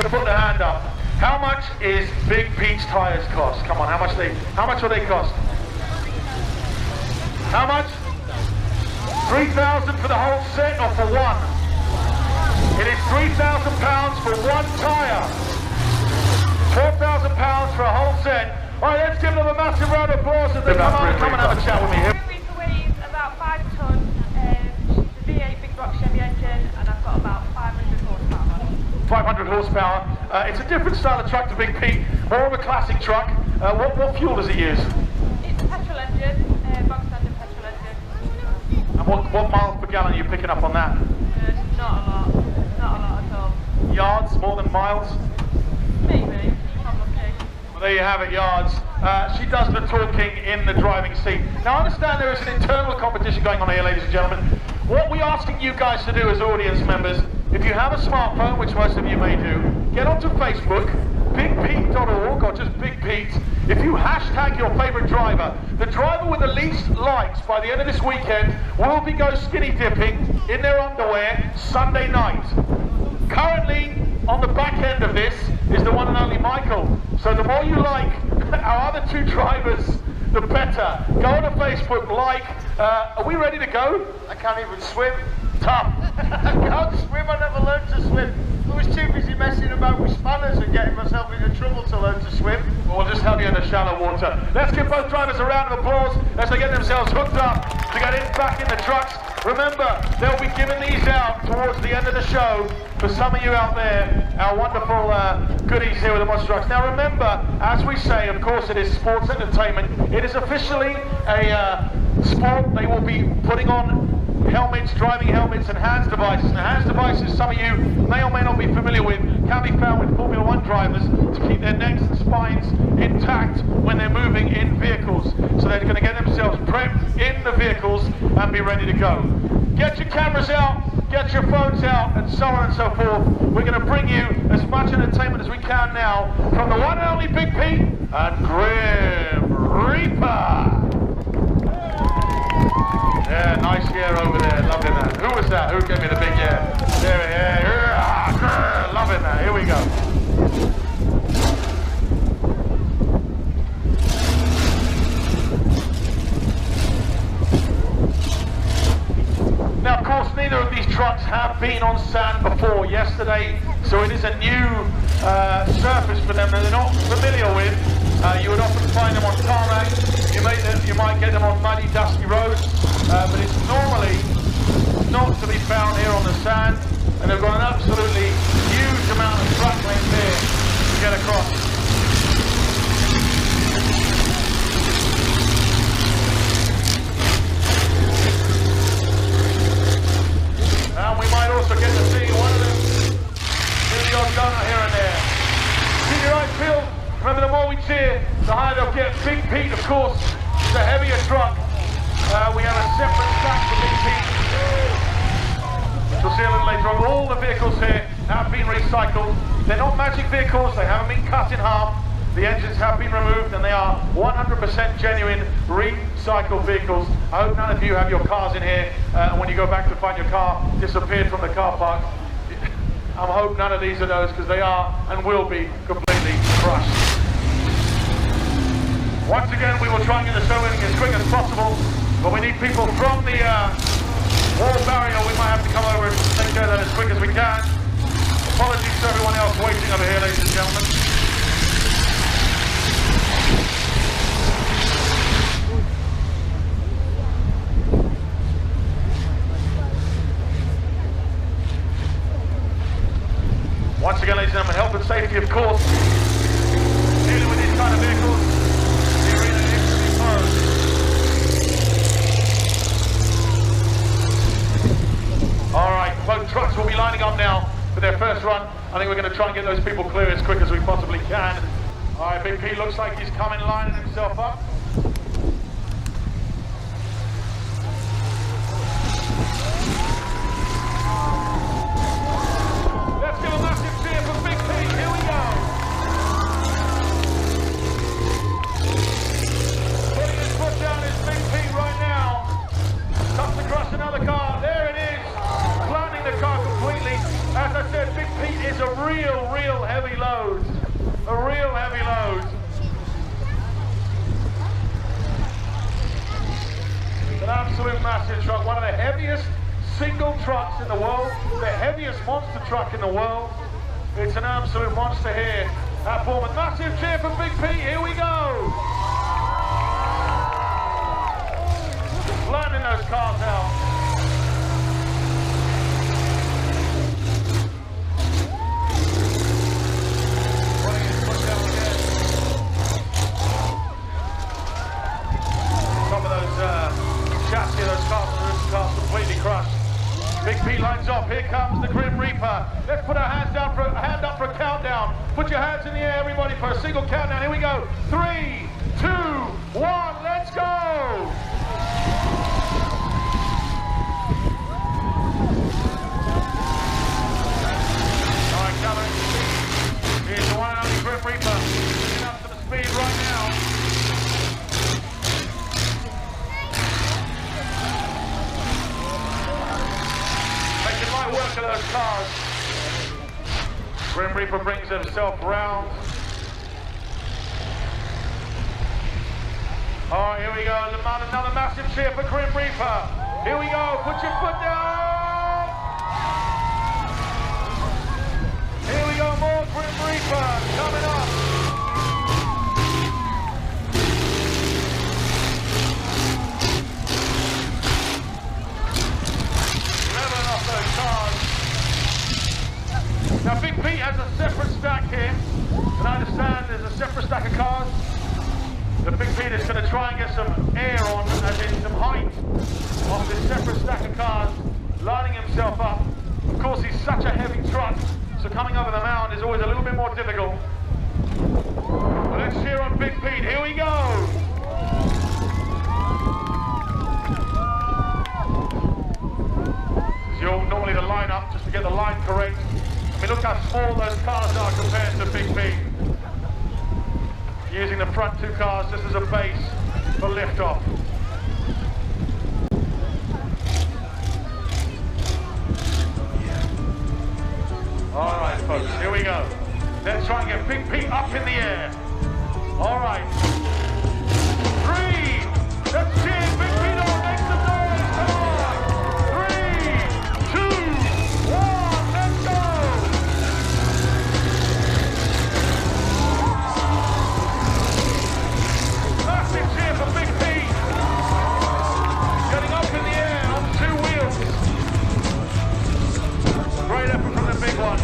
to put their hand up. How much is Big Pete's tyres cost? Come on, how much will they cost? How much? 3,000 for the whole set or for one? It is £3,000 for one tyre. £12,000 for a whole set. All right, let's give them a massive round of applause as they come and have a chat with me here. Reaper weighs about 5 tonnes. She's a V8 Big Rock Chevy engine, and I've got about 500 horsepower. 500 horsepower. It's a different style of truck to Big Pete, more of a classic truck. What fuel does it use? It's a petrol engine, bog standard petrol engine. And what miles per gallon are you picking up on that? Not a lot at all. Yards, more than miles? Maybe, I'm lucky. Well, there you have it, yards. She does the talking in the driving seat. Now, I understand there is an internal competition going on here, ladies and gentlemen. What we're asking you guys to do as audience members, if you have a smartphone, which most of you may do, get onto Facebook, bigpete.org, or just Big Pete. If you hashtag your favourite driver, the driver with the least likes by the end of this weekend will be go skinny dipping in their underwear Sunday night. Currently, on the back end of this is the one and only Michael. So the more you like our other two drivers, the better. Go on to Facebook, like. Are we ready to go? I can't even swim. Tough. I can't swim, I never learned to swim. I was too busy messing about with spanners and getting myself into trouble to learn to swim. Well, we'll just help you in the shallow water. Let's give both drivers a round of applause as they get themselves hooked up to get back in the trucks. Remember, they'll be giving these out towards the end of the show for some of you out there, our wonderful goodies here with the monster trucks. Now remember, as we say, of course it is sports entertainment. It is officially a sport. They will be putting on helmets, driving helmets and hands devices. Now hands devices, some of you may or may not be familiar with, can be found with Formula 1 drivers to keep their necks and spines intact when they're moving in vehicles. So they're going to get themselves prepped in the vehicles and be ready to go. Get your cameras out, get your phones out, and so on and so forth. We're going to bring you as much entertainment as we can now from the one and only Big Pete and Grim Reaper. Yeah, nice yeah over there, loving that. Who was that? Who gave me the big yeah? There, yeah, loving that. Here we go. Now, of course, neither of these trucks have been on sand before yesterday, so it is a new surface for them that they're not familiar with. You would often find them on tarmac. You might get them on muddy, dusty roads, but it's normally not to be found here on the sand, and they've got an absolutely huge amount of truck length here to get across. And we might also get to see one of them do the odd gunner here and there. Keep your eyes peeled. Remember, the more we cheer, the higher they'll get. Big Pete, of course, is a heavier truck. We have a separate stack for Big Pete. We'll see a little later on. All the vehicles here have been recycled. They're not magic vehicles. They haven't been cut in half. The engines have been removed, and they are 100% genuine recycled vehicles. I hope none of you have your cars in here, and when you go back to find your car disappeared from the car park. I hope none of these are those, because they are and will be completely crushed. Once again, we will try and get the show in as quick as possible, but we need people from the wall barrier. We might have to come over and take care of that as quick as we can. Apologies to everyone else waiting over here, ladies and gentlemen. Once again, ladies and gentlemen, health and safety, of course. Dealing with these kind of vehicles, the arena is to be closed. All right, both trucks will be lining up now for their first run. I think we're going to try and get those people clear as quick as we possibly can. All right, Big P looks like he's coming, lining himself up. Let's give a massive cheer for Big P. Here we go. Putting his foot down is Big P right now. Comes across another car. There it is. Flattening the car completely. As I said, Big Pete is a real heavy. massive truck, one of the heaviest single trucks in the world, the heaviest monster truck in the world. It's an absolute monster here at Bournemouth. Massive cheer for Big Pete, here we go! Landing those cars out. Chassis of those cars completely crushed. Big P lines off. Here comes the Grim Reaper. Let's put our hands down for a hand up for a countdown. Put your hands in the air, everybody, for a single countdown. Here we go. 3, 2, 1. Let's go. All right, gathering speed. Here's the one and only Grim Reaper. Getting up to the speed right now. Work of those cars. Grim Reaper brings himself round. All right, here we go. Another massive cheer for Grim Reaper. Here we go. Put your foot down. Here we go. More Grim Reaper coming up. Now Big Pete has a separate stack here, and I understand there's a separate stack of cars. The Big Pete is going to try and get some air on, as in some height, off this separate stack of cars, lining himself up. Of course, he's such a heavy truck, so coming over the mound is always a little bit more difficult. But let's cheer on Big Pete. Here we go. This is normally the line-up, just to get the line correct. I mean, look how small those cars are compared to Big Pete. Using the front two cars just as a base for liftoff. All right, folks, here we go. Let's try and get Big Pete up in the air. All right. 3, let's cheer Big Pete on, make some noise, come on. 3, 2, 1, let's go. Massive cheer for Big Pete. Getting up in the air on 2 wheels. Great effort from the big one.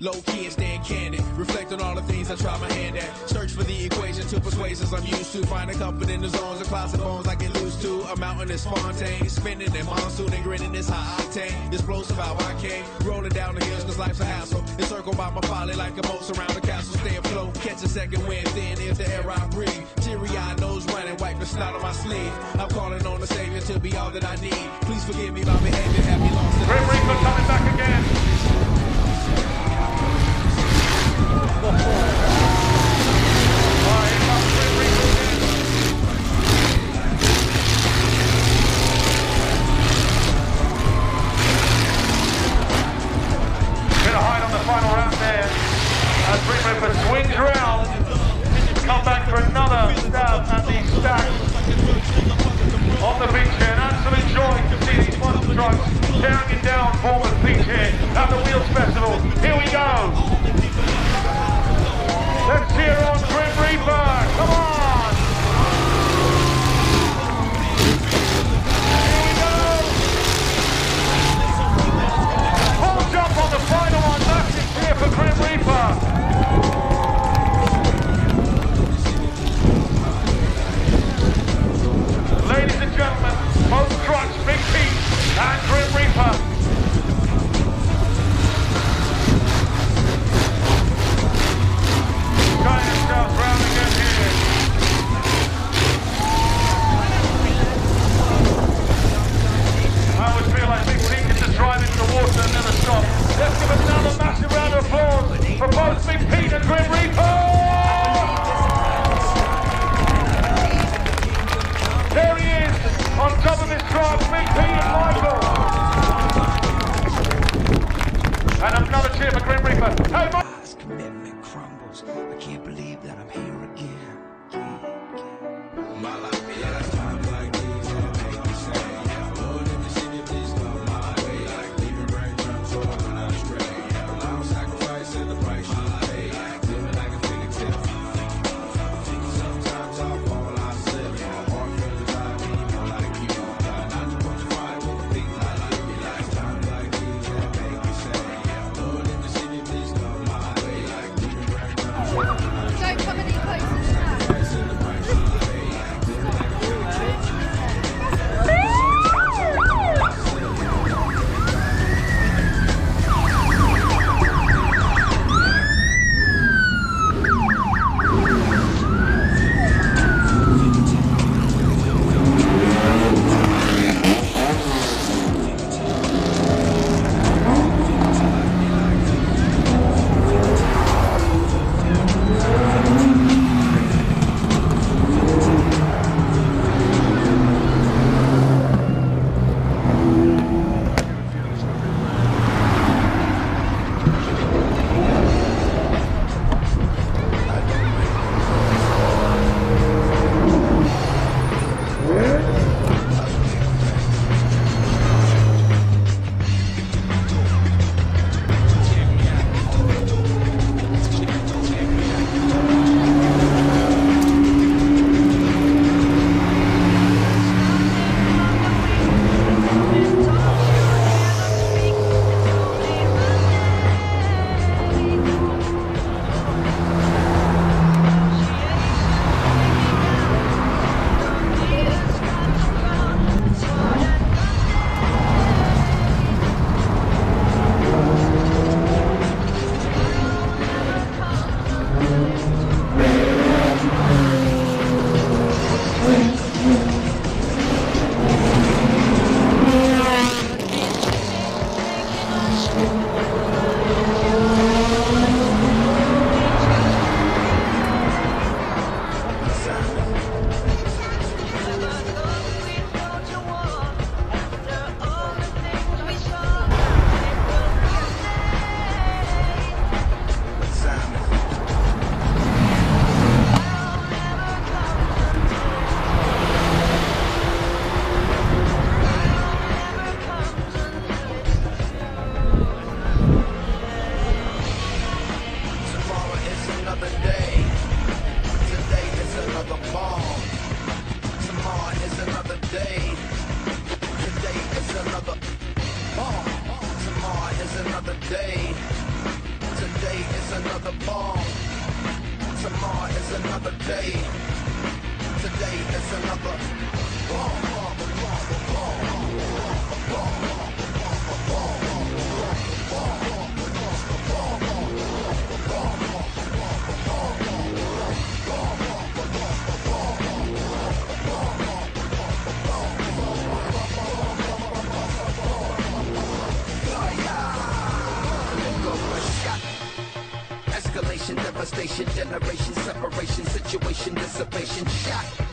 Low key and stand candid. Reflect on all the things I try my hand at. Search for the equation to persuasions I'm used to. Find a comfort in the zones of clouds and bones I get loose to. A mountain is Fontaine. Spinning in monsoon and grinning is high octane. Explosive how I came. Rolling down the hills cause life's a hassle. Encircled by my folly like a moat surround the castle. Stay afloat. Catch a second wind thin if the air I breathe. Teary-eyed nose running. Wipe the snot on my sleeve. I'm calling on the Savior to be all that I need. Please forgive me my behavior. Have me lost in Grim Reaper coming back again. Final round there, as Grim Reaper swings around, come back for another stab at the stack on the beach here. An absolute joy to see these monster trucks tearing it down Bournemouth beach here at the Wheels Festival. Here we go. Let's cheer on Grim Reaper. Come on. Here we go. Full jump on the final one. Here for Grim Reaper. Ladies and gentlemen, both trucks, Big Pete and Grim Reaper. close. I can't believe that I'm here again. My life, yeah, it's times like these that make me say, yeah, Lord, if you see me, please come my way. Like leaving breadcrumbs or when I'm stray. Yeah, allow sacrifice and the price you pay. Like living like a fingertip. Sometimes I fall, I slip. My heart feels like me, more like you. Try not to put your fire with the things I like. Like times like these that make me say, yeah, Lord, if you see me, please come my way. Like leaving breadcrumbs or when I'm stray. Don't come any closer than that. Sacrifice and the price you pay. Like living like a fingertip. Devastation, generation, separation, situation, dissipation, shot.